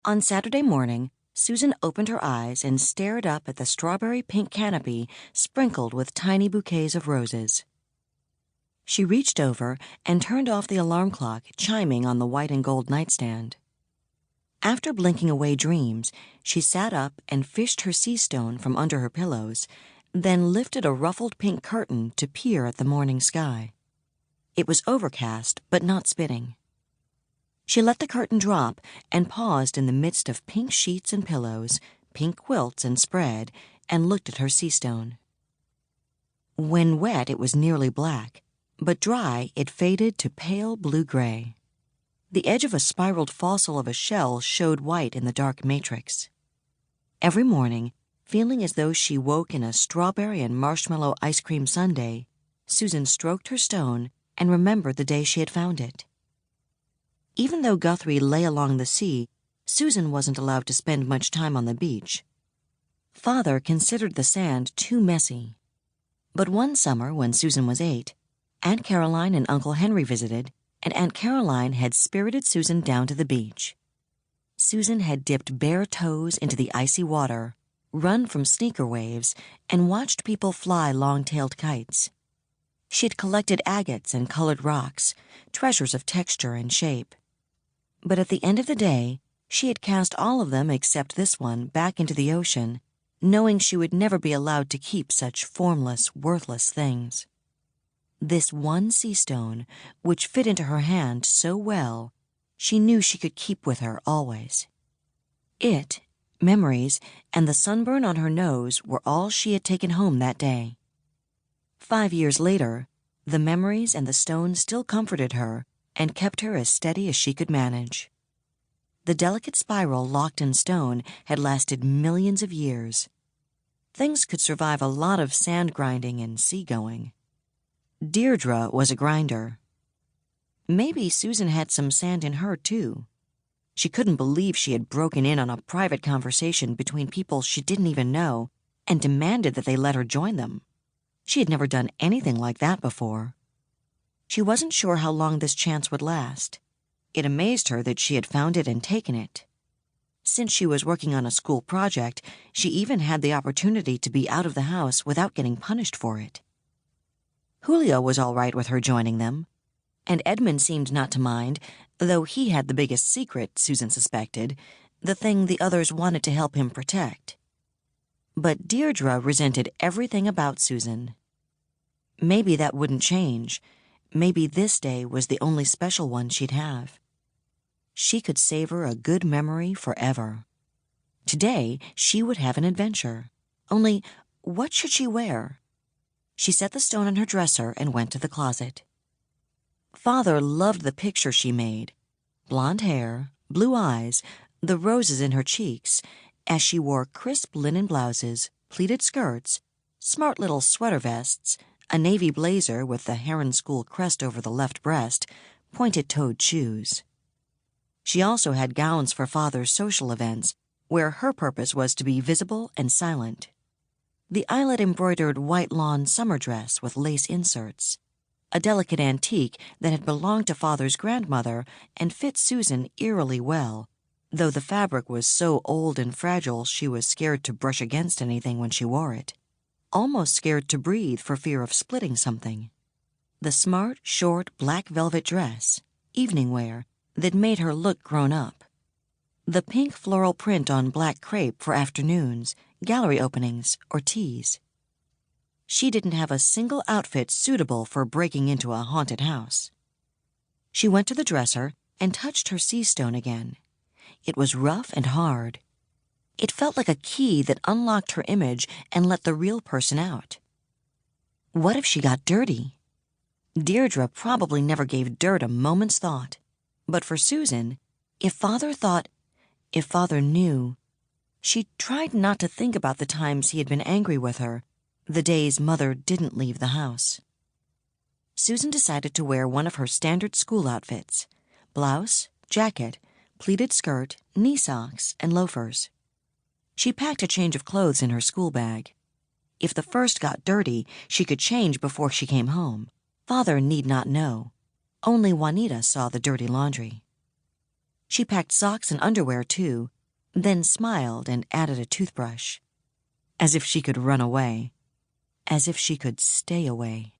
On Saturday morning, Susan opened her eyes and stared up at the strawberry-pink canopy sprinkled with tiny bouquets of roses. She reached over and turned off the alarm clock chiming on the white and gold nightstand. After blinking away dreams, she sat up and fished her sea stone from under her pillows, then lifted a ruffled pink curtain to peer at the morning sky. It was overcast, but not spitting. She let the curtain drop and paused in the midst of pink sheets and pillows, pink quilts and spread, and looked at her sea stone. When wet, it was nearly black, but dry, it faded to pale blue-gray. The edge of a spiraled fossil of a shell showed white in the dark matrix. Every morning, feeling as though she woke in a strawberry and marshmallow ice cream sundae, Susan stroked her stone and remembered the day she had found it. Even though Guthrie lay along the sea, Susan wasn't allowed to spend much time on the beach. Father considered the sand too messy. But one summer, when Susan was 8, Aunt Caroline and Uncle Henry visited, and Aunt Caroline had spirited Susan down to the beach. Susan had dipped bare toes into the icy water, run from sneaker waves, and watched people fly long-tailed kites. She had collected agates and colored rocks, treasures of texture and shape. But at the end of the day, she had cast all of them except this one back into the ocean, knowing she would never be allowed to keep such formless, worthless things. This one sea stone, which fit into her hand so well, she knew she could keep with her always. It, memories, and the sunburn on her nose were all she had taken home that day. 5 years later, the memories and the stone still comforted her and kept her as steady as she could manage. The delicate spiral locked in stone had lasted millions of years. Things could survive a lot of sand grinding and sea-going. Deirdre was a grinder. Maybe Susan had some sand in her, too. She couldn't believe she had broken in on a private conversation between people she didn't even know and demanded that they let her join them. She had never done anything like that before. She wasn't sure how long this chance would last. It amazed her that she had found it and taken it. Since she was working on a school project, she even had the opportunity to be out of the house without getting punished for it. Julio was all right with her joining them, and Edmund seemed not to mind, though he had the biggest secret, Susan suspected, the thing the others wanted to help him protect. But Deirdre resented everything about Susan. Maybe that wouldn't change. Maybe this day was the only special one she'd have. She could savor a good memory forever. Today, she would have an adventure. Only, what should she wear? She set the stone on her dresser and went to the closet. Father loved the picture she made. Blonde hair, blue eyes, the roses in her cheeks, as she wore crisp linen blouses, pleated skirts, smart little sweater vests, a navy blazer with the Heron School crest over the left breast, pointed-toed shoes. She also had gowns for Father's social events, where her purpose was to be visible and silent. The eyelet-embroidered white lawn summer dress with lace inserts, a delicate antique that had belonged to Father's grandmother and fit Susan eerily well, though the fabric was so old and fragile she was scared to brush against anything when she wore it, almost scared to breathe for fear of splitting something. The smart, short, black velvet dress, evening wear, that made her look grown up. The pink floral print on black crepe for afternoons, gallery openings, or teas. She didn't have a single outfit suitable for breaking into a haunted house. She went to the dresser and touched her sea stone again. It was rough and hard. It felt like a key that unlocked her image and let the real person out. What if she got dirty? Deirdre probably never gave dirt a moment's thought. But for Susan, if Father knew, she tried not to think about the times he had been angry with her, the days Mother didn't leave the house. Susan decided to wear one of her standard school outfits: blouse, jacket, pleated skirt, knee socks, and loafers. She packed a change of clothes in her school bag. If the first got dirty, she could change before she came home. Father need not know. Only Juanita saw the dirty laundry. She packed socks and underwear, too, then smiled and added a toothbrush. As if she could run away. As if she could stay away.